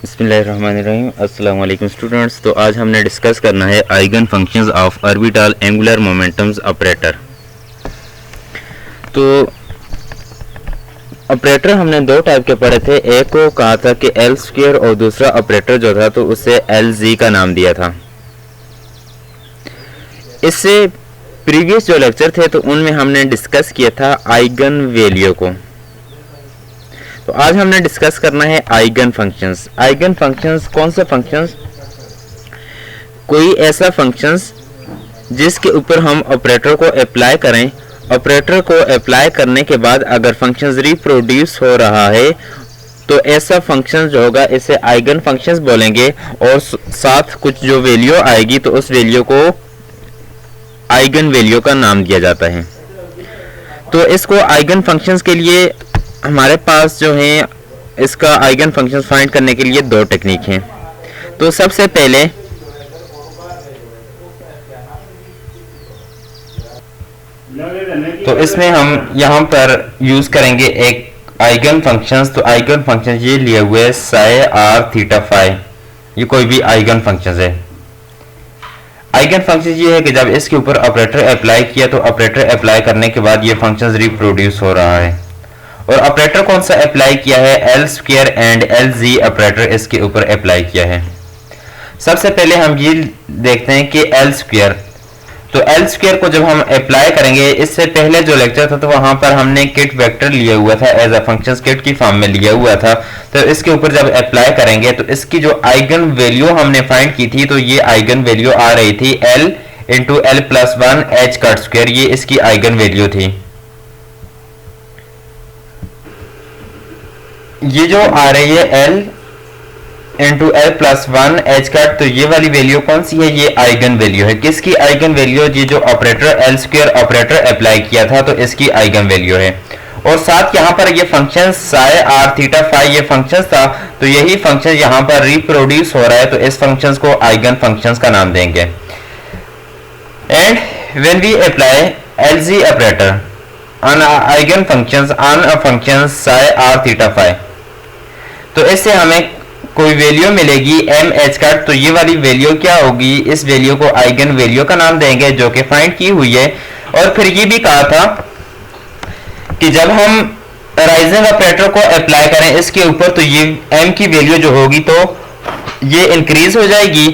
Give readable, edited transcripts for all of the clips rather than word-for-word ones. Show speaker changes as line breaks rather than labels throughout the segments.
बिस्मिल्लाहिर्रहमानिर्रहीम। अस्सलाम वालेकुम स्टूडेंट्स। तो आज हमने डिस्कस करना है eigen functions of orbital angular momentums operator. तो ऑपरेटर हमने दो टाइप के पढ़े थे। एक को कहा था कि एल स्क्वायर और दूसरा ऑपरेटर जो था तो उसे एल जी का नाम दिया था। इससे प्रीवियस जो लेक्चर थे तो उनमें हमने डिस्कस किया था आइगन वैल्यू को। तो आज हमने डिस्कस करना है आइगन फंक्शंस। आइगन फंक्शंस कौन से फंक्शंस? कोई ऐसा फंक्शंस जिसके ऊपर हम ऑपरेटर को अप्लाई करें, ऑपरेटर को अप्लाई करने के बाद अगर फंक्शंस रिप्रोड्यूस हो रहा है तो ऐसा फंक्शन जो होगा इसे आइगन फंक्शंस बोलेंगे, और साथ कुछ जो वैल्यू आएगी तो उस वैल्यू को आइगन वैल्यू का नाम दिया जाता है। तो इसको आइगन फंक्शंस के लिए हमारे पास जो है इसका आइगन फंक्शन फाइंड करने के लिए दो टेक्निक हैं। तो सबसे पहले तो इसमें हम यहाँ पर यूज करेंगे एक आइगन फंक्शंस। तो आइगन फंक्शन ये लिए हुए साई आर थीटा फाई, ये कोई भी आइगन फंक्शन है। आइगन फंक्शन ये है कि जब इसके ऊपर ऑपरेटर अप्लाई किया तो ऑपरेटर अप्लाई करने के बाद ये फंक्शन रिप्रोड्यूस हो रहा है। और ऑपरेटर कौन सा अप्लाई किया है? L square and L Z operator इसके ऊपर अप्लाई किया है। सबसे पहले हम ये देखते हैं कि एल स्क्वायर, तो एल स्क्वायर को जब हम अप्लाई करेंगे, इससे पहले जो लेक्चर था तो वहां पर हमने किट वेक्टर लिया हुआ था, एज अ फंक्शन किट की फॉर्म में लिया हुआ था। तो इसके ऊपर जब अप्लाई करेंगे तो इसकी जो आइगन वैल्यू हमने फाइंड की थी तो ये आइगन वैल्यू आ रही थी L into L plus one H cut square, ये इसकी आइगन वैल्यू थी। ये जो आ रही है L into L plus one H cut, तो ये वाली वैल्यू कौन सी है? ये आइगन वैल्यू है। किसकी आइगन वैल्यू? ये जो operator L square operator apply किया था तो इसकी आइगन वैल्यू है। और साथ यहाँ पर ये function psi R theta phi ये फंक्शन था, तो यही फंक्शन यहाँ पर रिप्रोड्यूस हो रहा है, तो इस फंक्शन को आइगन फंक्शन का नाम देंगे। And when we apply L Z operator on eigen functions on a function psi R theta phi, तो इससे हमें कोई वैल्यू मिलेगी एम एच का। तो ये वाली वैल्यू क्या होगी? इस वैल्यू को आइगन वैल्यू का नाम देंगे जो कि फाइंड की हुई है। और फिर ये भी कहा था कि जब हम राइजिंग ऑपरेटर को अप्लाई करें इसके ऊपर तो ये एम की वैल्यू जो होगी तो ये इंक्रीज हो जाएगी,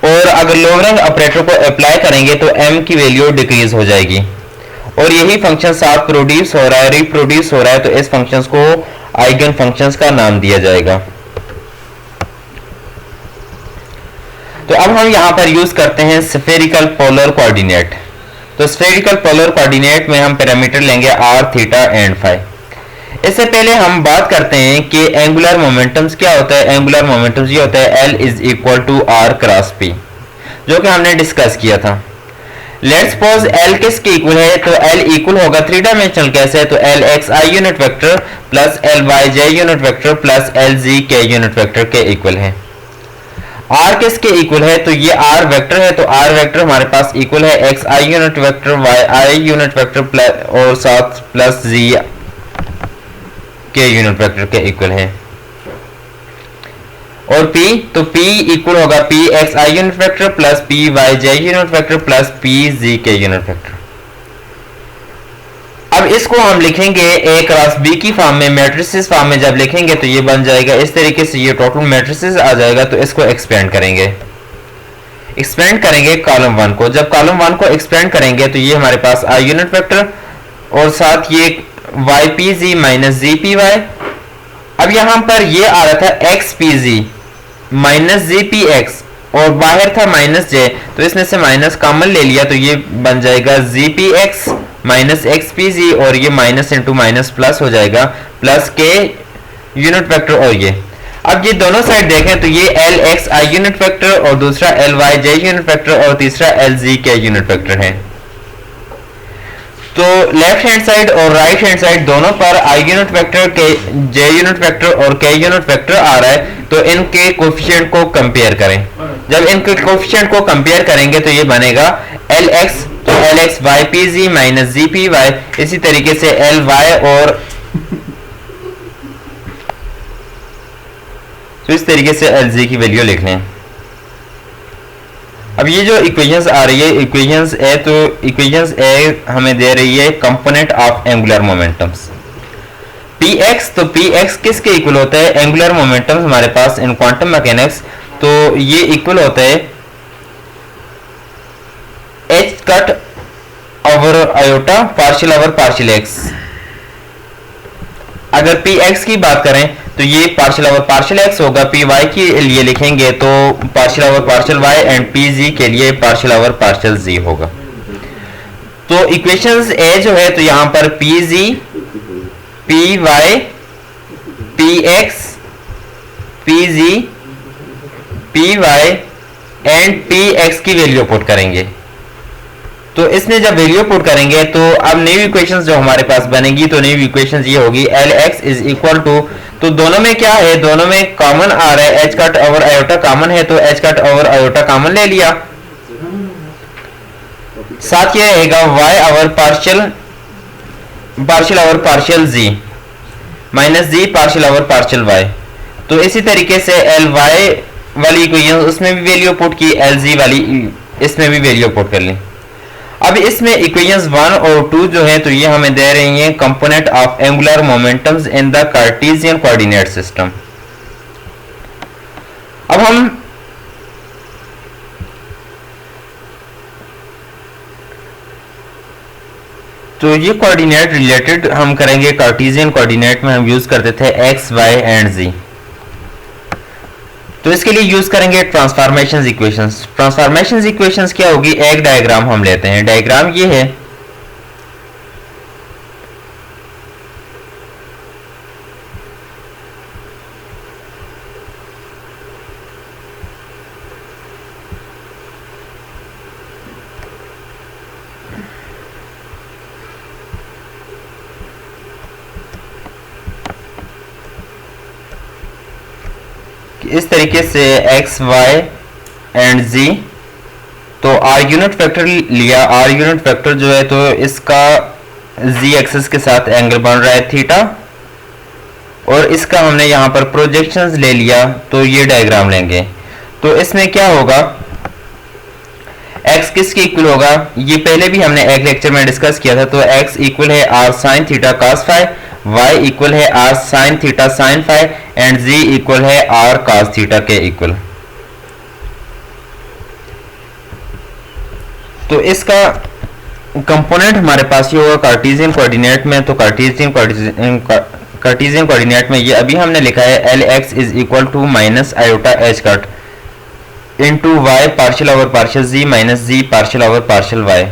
और अगर लोअरिंग ऑपरेटर को अप्लाई करेंगे तो एम की वैल्यू डिक्रीज हो जाएगी। और यही फंक्शन साथ प्रोड्यूस हो रहा है, रिप्रोड्यूस हो रहा है, तो इस फंक्शंस को आइगन फंक्शंस का नाम दिया जाएगा। तो अब हम यहां पर यूज करते हैं स्फेरिकल पोलर कोऑर्डिनेट। तो स्फेरिकल पोलर कोऑर्डिनेट में हम पैरामीटर लेंगे आर थीटा एंड फाई। इससे पहले हम बात करते हैं कि एंगुलर मोमेंटम्स क्या होता है। एंगुलर मोमेंटम्स ये होता है L is equal to R cross P, जो कि हमने डिस्कस किया था। लेट्स सपोज एल किसके इक्वल है? तो एल इक्वल होगा थ्री डायमेंशनल कैसे? तो L X I unit vector plus L Y J unit vector plus L Z K unit vector के इक्वल है। आर किसके इक्वल है? तो ये आर वेक्टर है, तो आर वेक्टर हमारे पास इक्वल है X I unit vector Y I unit vector plus और साथ प्लस जी के यूनिट वेक्टर के इक्वल है। और P, तो P इक्वल होगा P X I unit vector plus P Y J unit vector plus P Z K unit vector. अब इसको हम लिखेंगे A क्रॉस B की फॉर्म में, मैट्रिसेस फॉर्म में जब लिखेंगे तो ये बन जाएगा इस तरीके से, ये टोटल मैट्रिसेस आ जाएगा। तो इसको एक्सपेंड करेंगे कॉलम वन को। जब कॉलम वन को एक्सपेंड करेंगे तो ये हमारे पास आई यूनिट वेक्टर और साथ ये Y P Z minus Z P Y. अब यहां पर ये आ रहा था X P Z minus Z P X और बाहर था माइनस जे, तो इसमें से माइनस कॉमन ले लिया तो ये बन जाएगा जी P x minus x P G, और ये माइनस इंटू माइनस प्लस हो जाएगा प्लस के यूनिट वेक्टर। और ये अब ये दोनों साइड देखें तो ये l X I unit vector और दूसरा L Y J unit vector और तीसरा L Z K unit vector है। तो लेफ्ट हैंड साइड और राइट हैंड साइड दोनों पर आई यूनिट वेक्टर के जे यूनिट वेक्टर और के यूनिट वेक्टर आ रहा है, तो इनके कोफिशिएंट को कंपेयर करें। जब इनके कोफिशिएंट को कंपेयर करेंगे तो ये बनेगा एल एक्स, तो L X Y P Z minus Z P Y, इसी तरीके से एल वाई और तो इस तरीके से एल जी की वैल्यू लिख लें। अब ये जो इक्वेशंस आ रही है इक्वेशंस ए, तो इक्वेशंस ए हमें दे रही है component of angular momentums P x. तो पी एक्स किसके इक्वल होता है? एंगुलर मोमेंटम्स हमारे पास इन क्वांटम मैकेनिक्स, तो ये इक्वल होता है H cut over iota partial over partial x. अगर पी एक्स की बात करें तो ये पार्शियल ओवर पार्शियल एक्स होगा, पी वाई के लिए लिखेंगे तो partial over partial y, and p z के लिए पार्शियल ओवर पार्शियल जी होगा। तो इक्वेशंस ए जो है तो यहां पर p z, P y, p x, P z, P y and p x की वैल्यू पुट करेंगे। तो इसमें जब वैल्यू पुट करेंगे तो अब न्यू इक्वेशंस जो हमारे पास बनेगी, तो न्यू इक्वेशंस ये होगी l x is equal to, तो दोनों में क्या है, दोनों में कॉमन आ रहा है, H cut over iota common है तो H cut over iota common ले लिया। साथ ये रहेगा Y over partial over partial जी माइनस जी पार्शियल ओवर पार्शियल वाई। तो इसी तरीके से एल वाई वाली इक्वेशन उसमें भी वैल्यू पुट की, एल जी वाली इसमें भी वैल्यू पुट कर ली। अब इसमें इक्वेशंस 1 और 2 जो है तो ये हमें दे रही हैं component of angular momentums in the Cartesian coordinate system. अब हम तो ये कोऑर्डिनेट रिलेटेड हम करेंगे, कार्टेशियन कोऑर्डिनेट में हम यूज करते थे एक्स वाई एंड जी, तो इसके लिए यूज करेंगे ट्रांसफॉर्मेशंस इक्वेशंस। ट्रांसफॉर्मेशंस इक्वेशंस क्या होगी, एक डायग्राम हम लेते हैं। डायग्राम ये है, इस तरीके से एक्स वाई एंड जी, तो आर यूनिट वेक्टर लिया। आर यूनिट वेक्टर जो है तो इसका जी एक्सिस के साथ एंगल बन रहा है थीटा, और इसका हमने यहां पर प्रोजेक्शंस ले लिया, तो ये डायग्राम लेंगे। तो इसमें क्या होगा, x किसके इक्वल होगा, ये पहले भी हमने एक लेक्चर में डिस्कस किया था। तो x इक्वल है R sine theta cos phi, y equal है R sine theta sine phi, and z equal है आर कॉस थीटा के इक्वल। तो इसका कंपोनेंट हमारे पास ये होगा कार्टेशियन कोऑर्डिनेट में। तो कार्टेशियन कोऑर्डिनेट में ये अभी हमने लिखा है l x is equal to minus iota h cut into y partial over partial ji minus ji partial over partial Y.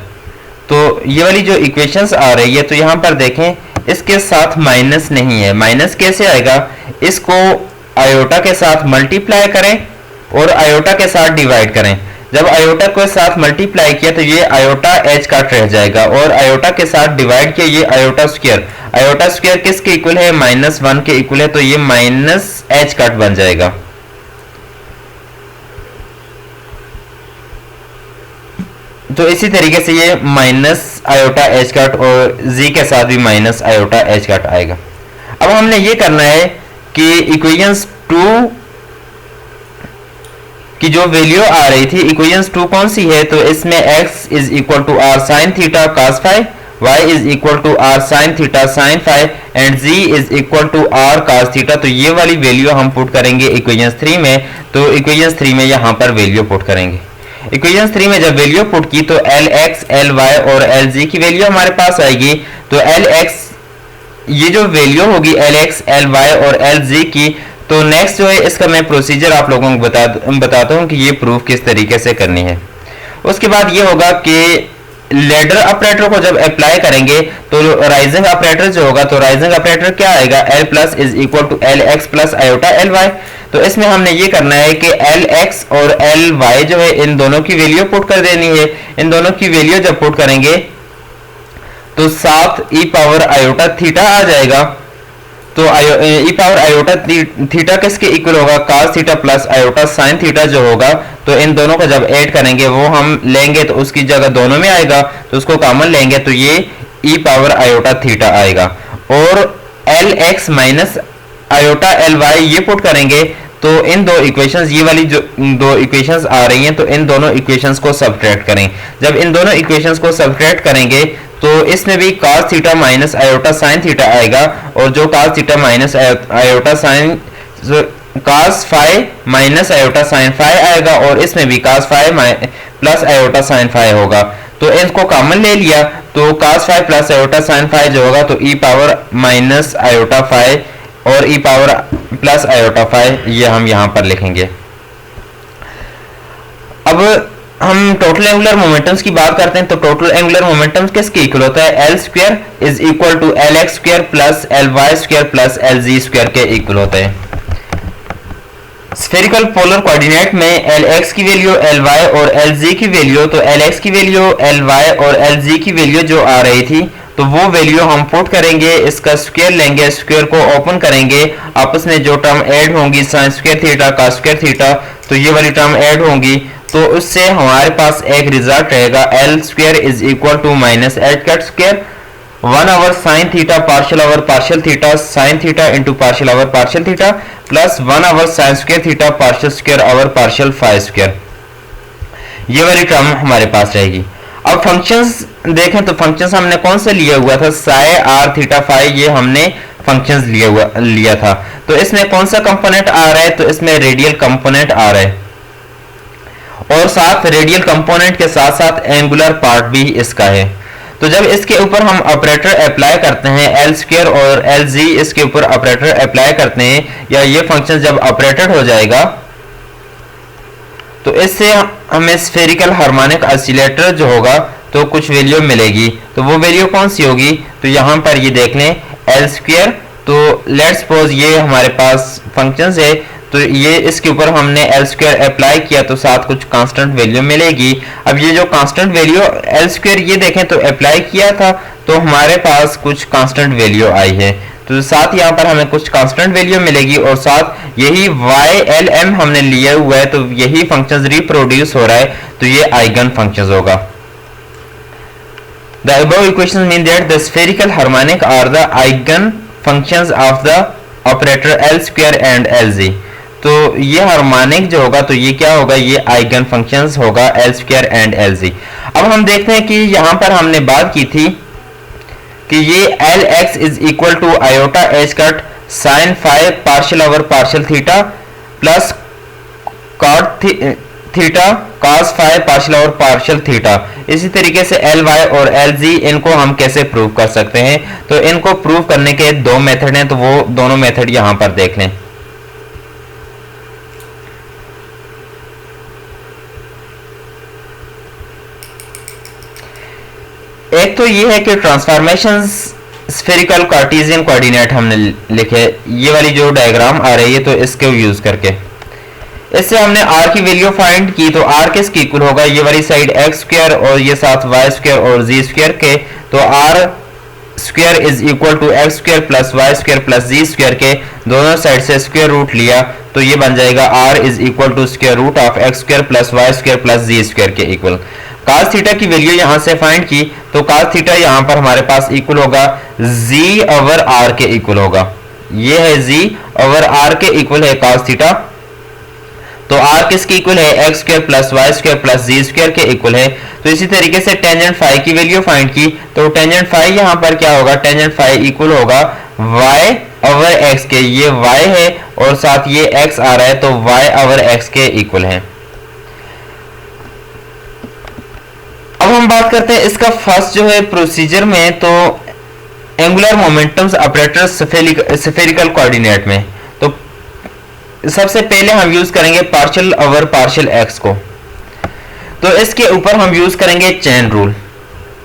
तो ये वाली जो इक्वेशंस आ रही है तो यहाँ पर देखें इसके साथ माइनस नहीं है। माइनस कैसे आएगा, इसको आयोटा के साथ मल्टीप्लाई करें और आयोटा के साथ डिवाइड करें। जब आयोटा को साथ मल्टीप्लाई किया तो ये आयोटा एच कट रह जाएगा, और आयोटा के साथ डिवाइड किया ये आयोटा स्क्वायर। आयोटा स्क्वायर किसके इक्वल है, -1 के इक्वल है, तो ये माइनस एच कट बन जाएगा। तो इसी तरीके से ये माइनस आयोटा एच कट और जी के साथ भी माइनस आयोटा एच कट आएगा। अब हमने ये करना है कि इक्वेशंस 2 की जो वैल्यू आ रही थी, इक्वेशंस 2 कौन सी है, तो इसमें x is equal to r sine theta cos phi, y is equal to r sine theta sine phi, and z is equal to r cos theta. तो ये वाली वैल्यू हम पुट करेंगे इक्वेशंस 3 में। तो इक्वेशंस 3 में यहाँ पर वैल्यू पुट करेंगे। इक्वेशन 3 में जब वैल्यू पुट की तो एल एक्स एल वाई और एल जी की वैल्यू हमारे पास आएगी। तो एल एक्स ये जो वैल्यू होगी एल एक्स एल वाई और एल जी की, तो नेक्स्ट जो है इसका मैं प्रोसीजर आप लोगों को बताता हूँ कि ये प्रूफ किस तरीके से करनी है। उसके बाद ये होगा कि लेडर ऑपरेटर को जब अप्लाई करेंगे तो राइजिंग ऑपरेटर जो होगा, तो राइजिंग ऑपरेटर क्या आएगा, l plus is equal to l x plus iota l y. तो इसमें हमने ये करना है कि एल एक्स और एल वाई जो है इन दोनों की वैल्यू पुट कर देनी है। इन दोनों की वैल्यू जब पुट करेंगे तो साथ ई पावर आयोटा थीटा आ जाएगा। तो ई पावर आयोटा थीटा किसके इक्वल होगा, cos theta plus iota sine theta जो होगा। तो इन दोनों को जब ऐड करेंगे वो हम लेंगे तो उसकी जगह दोनों में आएगा, तो उसको कॉमन लेंगे तो ये ई पावर आयोटा थीटा आएगा। और l x minus iota l y ये पुट करेंगे तो इन दो इक्वेशंस, ये वाली जो दो इक्वेशंस आ रही हैं, तो इन दोनों इक्वेशंस को सब्ट्रैक्ट करें। जब इन दोनों इक्वेशंस को सब्ट्रैक्ट करेंगे तो इसमें भी cos theta minus iota sine theta आएगा, और जो cos theta minus iota sine cos phi minus iota sine phi आएगा, और इसमें भी cos phi plus iota sine phi होगा। तो इसको कॉमन ले लिया, तो cos phi plus iota sine phi जो होगा तो e power minus iota phi और e power plus iota phi, ये हम यहां पर लिखेंगे। अब हम टोटल एंगुलर मोमेंटम्स की बात करते हैं, तो टोटल एंगुलर मोमेंटम्स किसके इक्वल होता है? L square is equal to l x square plus L y square plus L z square के इक्वल होता है। स्फेरिकल पोलर कोऑर्डिनेट में एल एक्स की वैल्यू एल वाई और एल जी की वैल्यू, तो एल एक्स की वैल्यू एल वाई और एल जी की वैल्यू जो आ रही थी, तो वो वैल्यू हम पुट करेंगे, इसका स्क्वायर लेंगे, स्क्वायर को ओपन करेंगे, आपस में जो टर्म ऐड होंगी साइन स्क्वायर थीटा का स्क्वायर थीटा, तो ये वाली टर्म ऐड होंगी, तो उससे हमारे पास एक रिजल्ट रहेगा l square is equal to minus h cut square 1 over sine theta partial over partial theta sine theta into partial over partial theta plus 1 over sine square theta partial square over partial phi square, ये वाली term हमारे पास रहेगी। अब functions देखें तो functions हमने कौन सा लिया हुआ था? साई आर थीटा फाई, ये हमने फंक्शंस लिया था। तो इसमें कौन सा कंपोनेंट आ रहा है? तो इसमें रेडियल कंपोनेंट आ रहा है, और साथ रेडियल कंपोनेंट के साथ साथ एंगुलर पार्ट भी इसका है। तो जब इसके ऊपर हम ऑपरेटर अप्लाई करते हैं एल स्क्वायर और एल जी, इसके ऊपर ऑपरेटर अप्लाई करते हैं, या ये फंक्शन जब ऑपरेटेड हो जाएगा तो इससे हमें स्फेरिकल हार्मोनिक ऑसिलेटर जो होगा तो कुछ वैल्यू मिलेगी। तो वो वैल्यू कौन सी होगी? तो यहाँ पर ये देख लें एल स्क्वायर, तो लेट्स सपोज ये हमारे पास फंक्शंस है, तो ये इसके ऊपर हमने एल स्क्वायर अप्लाई किया तो साथ कुछ कांस्टेंट वैल्यू मिलेगी। अब ये जो कांस्टेंट वैल्यू एल स्क्वायर ये देखें तो अप्लाई किया था, तो हमारे पास कुछ कांस्टेंट वैल्यू आई है, तो साथ यहाँ पर हमें कुछ कांस्टेंट वैल्यू मिलेगी, और साथ यही वाई एल एम हमने लिया हुआ है, तो यही फंक्शन रिप्रोड्यूस हो रहा है, तो ये आइगन फंक्शन होगा। The above equations mean that the spherical harmonic are the eigen functions of the operator L square and LZ। तो ये हार्मोनिक जो होगा तो ये क्या होगा? ये आइगन फंक्शंस होगा L square and LZ। अब हम देखते हैं कि यहाँ पर हमने बात की थी कि ये l x is equal to iota h cut sine phi partial over partial theta plus cot theta cos phi partial over partial theta. इसी तरीके से एल वाई और एल जी, इनको हम कैसे प्रूव कर सकते हैं? तो इनको प्रूव करने के दो मेथड हैं, तो वो दोनों मेथड यहां पर देख लें। एक तो ये है कि ट्रांसफॉर्मेशन स्फेरिकल कार्टेशियन कोऑर्डिनेट हमने लिखे, ये वाली जो डायग्राम आ रही है, तो इसके यूज करके इससे हमने r की वैल्यू फाइंड की, तो r किसके इक्वल होगा? ये वाली साइड एक्स स्क्वायर और ये साथ वाई स्क्वायर और जी स्क्वायर के, तो r square is equal to x square plus Y square plus ji square के, दोनों साइड से स्क्वायर रूट लिया, तो ये बन जाएगा r is equal to square root of x square plus Y square plus ji square के equal. cos theta की वैल्यू यहां से फाइंड की, तो cos थीटा यहां पर हमारे पास इक्वल होगा z ओवर r के इक्वल होगा, ये है z ओवर r के इक्वल है cos थीटा, तो r किसके इक्वल है? X square plus Y square plus जी स्क्वायर के इक्वल है। तो इसी तरीके से टेंजेंट फाई की वैल्यू फाइंड की, तो टेंजेंट फाई यहां पर क्या होगा? टेंजेंट फाई इक्वल होगा y ओवर x के, ये y है और साथ ये x आ रहा है, तो y ओवर x के इक्वल है। अब हम बात करते हैं इसका फर्स्ट जो है प्रोसीजर में, तो angular momentums operator spherical coordinate में, तो सबसे पहले हम यूज करेंगे पार्शियल ओवर पार्शियल एक्स को, तो इसके ऊपर हम यूज करेंगे चेन रूल।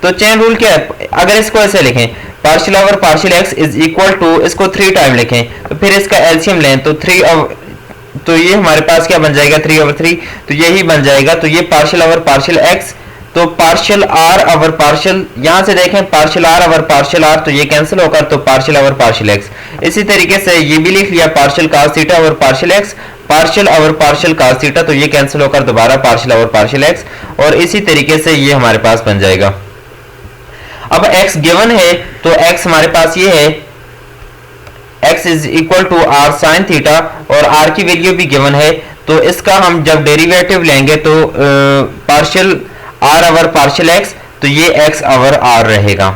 तो चेन रूल क्या है? अगर इसको ऐसे लिखें partial over partial x is equal to, इसको 3 टाइम लिखें, तो फिर इसका एलसीएम लें, तो 3 तो ये हमारे पास क्या बन जाएगा? 3 ओवर 3, तो यही बन जाएगा। तो ये पार्शियल ओवर पार्शियल एक्स, तो पार्शियल आर ओवर पार्शियल, यहां से देखें partial r over partial r, तो ये कैंसिल होगा, तो पार्शियल ओवर पार्शियल एक्स। इसी तरीके से ये भी लिख लिया partial cos theta over partial x, partial over partial cos theta, तो ये कैंसिल होकर दोबारा पार्शियल ओवर पार्शियल एक्स, और इसी तरीके से ये हमारे पास बन जाएगा। अब x गिवन है, तो x हमारे पास ये है x is equal to r sine theta और r की वैल्यू भी गिवन है, तो इसका हम जब डेरिवेटिव लेंगे तो partial r over partial x, तो ये x ओवर r रहेगा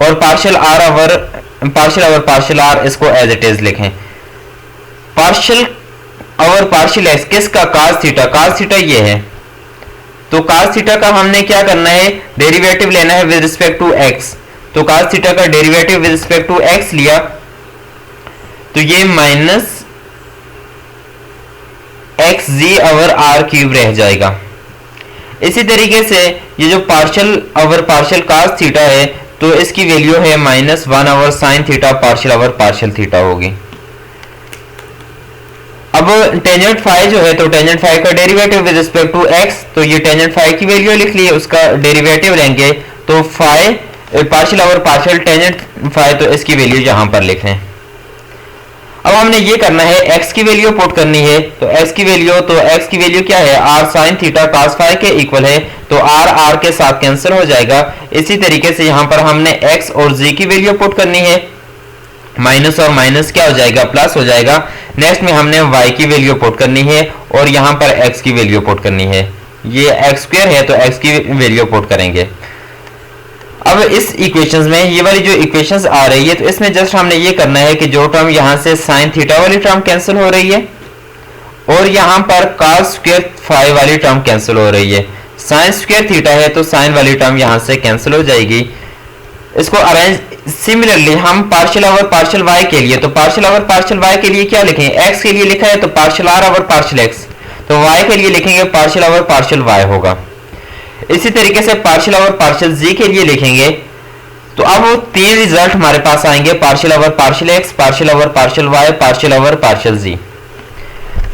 और पार्शियल ओवर पार्शियल r इसको एज इट इज लिखें। पार्शियल ओवर पार्शियल x किसका? cos थीटा ये है, तो cos थीटा का हमने क्या करना है? डेरिवेटिव लेना है विद रिस्पेक्ट टू x। तो cos थीटा का derivative with respect to x लिया तो ये minus x z over r cube रह जाएगा। इसी तरीके से ये जो partial over partial cos theta है तो इसकी वैल्यू है -1 over sine theta partial over partial theta होगी। अब टेंजेंट फाई जो है तो टेंजेंट फाई का derivative with respect to x, तो ये टेंजेंट फाई की वैल्यू लिख ली, उसका डेरिवेटिव लेंगे तो phi partial over partial tangent phi, तो इसकी वैल्यू यहां पर लिखें। अब हमने ये करना है x की वैल्यू पुट करनी है, तो x की वैल्यू क्या है? r sin theta cos phi के इक्वल है, तो r के साथ कैंसिल हो जाएगा। इसी तरीके से यहाँ पर हमने x और z की वैल्यू पुट करनी है, माइनस और माइनस क्या हो जाएगा? प्लस हो जाएगा। नेक्स्ट में हमने y की वैल्यू पुट करनी है और यहाँ पर x की वैल्यू पुट करनी है। ये x स्क्वायर है तो x की वैल्यू पुट करेंगे। अब इस इक्वेशंस में ये वाली जो इक्वेशंस आ रही है तो इसमें जस्ट हमने ये करना है कि जो टर्म यहाँ से साइन थीटा वाली टर्म कैंसिल हो रही है और यहाँ पर cos स्क्वायर फाई वाली टर्म कैंसिल हो रही है। साइन स्क्वायर थीटा है तो साइन वाली टर्म यहाँ से कैंसिल हो जाएगी। इसको अरेंज सिमिलरली हम पार्शियल ओवर पार्शियल y के लिए, तो पार्शियल ओवर पार्शियल y के लिए क्या लिखें? x के लिए लिखा है तो partial r over partial x, तो y के लिए लिखेंगे पार्शियल ओवर पार्शियल y होगा। इसी तरीके से पार्शियल ओवर पार्शियल z के लिए लिखेंगे तो अब वो तीन रिजल्ट हमारे पास आएंगे, partial over partial x, partial over partial y, partial over partial z।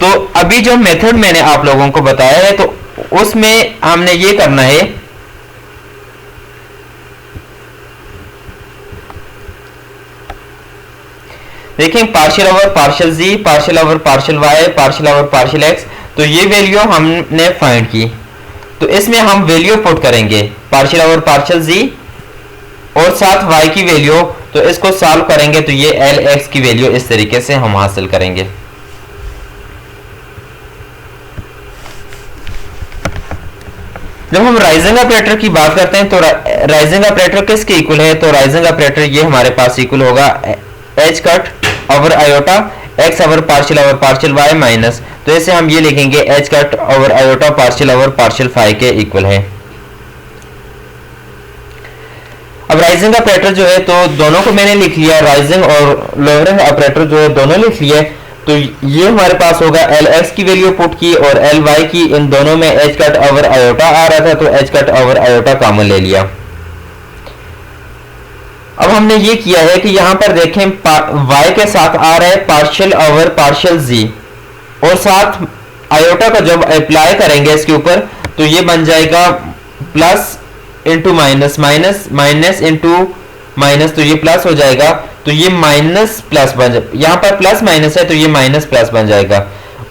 तो अभी जो मेथड मैंने आप लोगों को बताया है तो उसमें हमने ये करना है, देखें partial over partial z, partial over partial y, partial over partial x, तो ये वैल्यू हमने फाइंड की। तो इसमें हम वैल्यू पुट करेंगे पार्शियल ओवर पार्शियल z और साथ y की वैल्यू, तो इसको सॉल्व करेंगे तो ये lx की वैल्यू इस तरीके से हम हासिल करेंगे। जब हम राइजिंग ऑपरेटर की बात करते हैं तो राइजिंग ऑपरेटर किसके इक्वल है? तो राइजिंग ऑपरेटर ये हमारे पास इक्वल होगा h cut over iota x over partial y minus, तो इसे हम ये लिखेंगे h cut over iota partial over partial phi के इक्वल है। अब राइजिंग ऑपरेटर जो है तो दोनों को मैंने लिख लिया, राइजिंग और लोअरिंग ऑपरेटर जो है दोनों लिख लिए। तो ये हमारे पास होगा lx की वैल्यू पुट की और ly की, इन दोनों में h कट ओवर आयोटा आ रहा था तो h cut over iota common ले लिया। अब हमने ये किया है कि यहां पर देखें y के साथ आ रहा है पार्शियल ओवर पार्शियल z और साथ आयोटा का जब अप्लाई करेंगे इसके ऊपर तो ये बन जाएगा plus into minus, minus minus into minus, तो ये प्लस हो जाएगा, तो ये माइनस प्लस बन जाए, यहाँ पर प्लस माइनस है तो ये माइनस प्लस बन जाएगा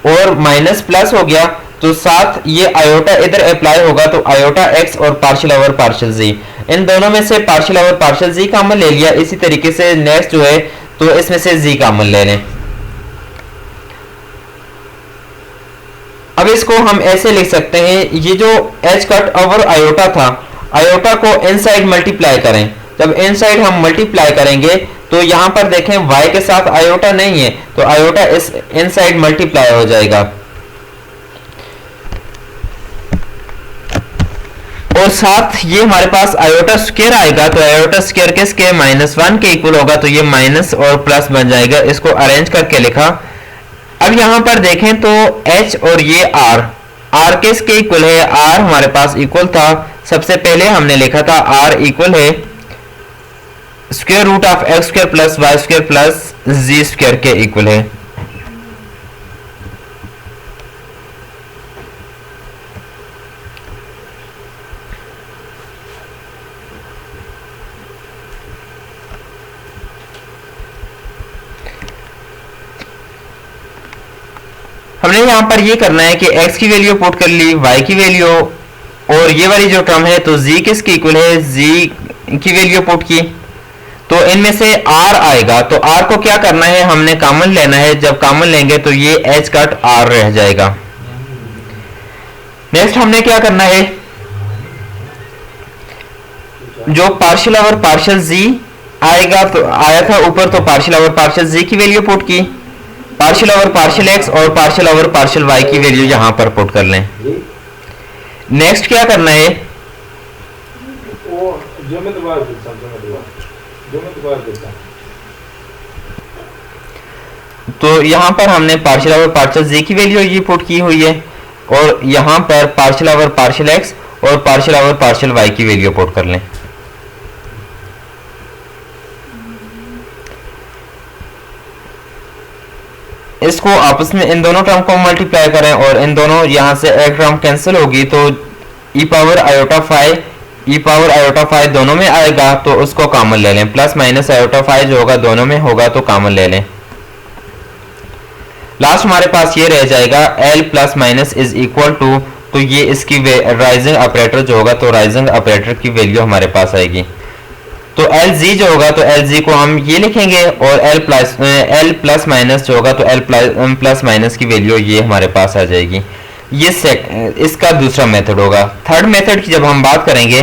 और माइनस प्लस हो गया तो साथ ये आयोटा इधर अप्लाई होगा तो आयोटा x और पार्शियल ओवर पार्शियल z, इन दोनों में से partial over partial z common ले लिया। इसी तरीके से नेक्स्ट जो है तो इसमें से z कॉमन ले लें। अब इसको हम ऐसे लिख सकते हैं, ये जो h कट ओवर आयोटा था, आयोटा को इनसाइड मल्टीप्लाई करें, जब इनसाइड हम मल्टीप्लाई करेंगे तो यहां पर देखें y के साथ आयोटा नहीं है तो आयोटा इस इनसाइड मल्टीप्लाई हो जाएगा और साथ ये हमारे पास आयोटा स्क्वायर आएगा तो आयोटा स्क्वायर किसके? -1 के इक्वल होगा, तो ये माइनस और प्लस बन जाएगा। इसको अरेंज करके लिखा। अब यहां पर देखें तो h और ये r किसके इक्वल है? r हमारे पास इक्वल था, सबसे पहले हमने लिखा था r इक्वल है square root of x square plus y square plus z square के इक्वल है। हमने यहां पर ये करना है कि x की वैल्यू पुट कर ली, y की वैल्यू और ये वाली जो टर्म है तो z किसके इक्वल है? z की वैल्यू पुट की, तो इनमें से r आएगा, तो r को क्या करना है, हमने कॉमन लेना है। जब कॉमन लेंगे तो ये h कट r रह जाएगा। नेक्स्ट हमने क्या करना है, जो पार्शियल ओवर पार्शियल z आएगा, तो आया था ऊपर, तो पार्शियल ओवर पार्शियल z की वैल्यू पुट की, पार्शियल ओवर पार्शियल x और पार्शियल ओवर पार्शियल y की वैल्यू यहां पर पुट कर लें। नेक्स्ट क्या करना है, तो यहां पर हमने पार्शियल ओवर पार्शियल z की वैल्यू ये पुट की हुई है, और यहां पर पार्शियल ओवर पार्शियल x और पार्शियल ओवर पार्शियल y की वैल्यू पुट कर लें। इसको आपस में इन दोनों टर्म को मल्टीप्लाई करें और इन दोनों यहां से एक टर्म कैंसिल होगी, तो e पावर आयोटा फाई दोनों में आएगा, तो उसको कॉमन ले लें। प्लस माइनस आयोटा फाई जो होगा दोनों में होगा, तो कॉमन ले लें। लास्ट हमारे पास ये रह जाएगा l plus minus is equal to, तो ये इसकी राइजिंग ऑपरेटर जो होगा, तो राइजिंग ऑपरेटर की वैल्यू हमारे पास आएगी। तो LG जो होगा, तो LG को हम ये लिखेंगे, और L प्लस माइनस जो होगा, तो L प्लस माइनस की वैल्यू ये हमारे पास आ जाएगी। ये इसका दूसरा मेथड होगा। थर्ड मेथड की जब हम बात करेंगे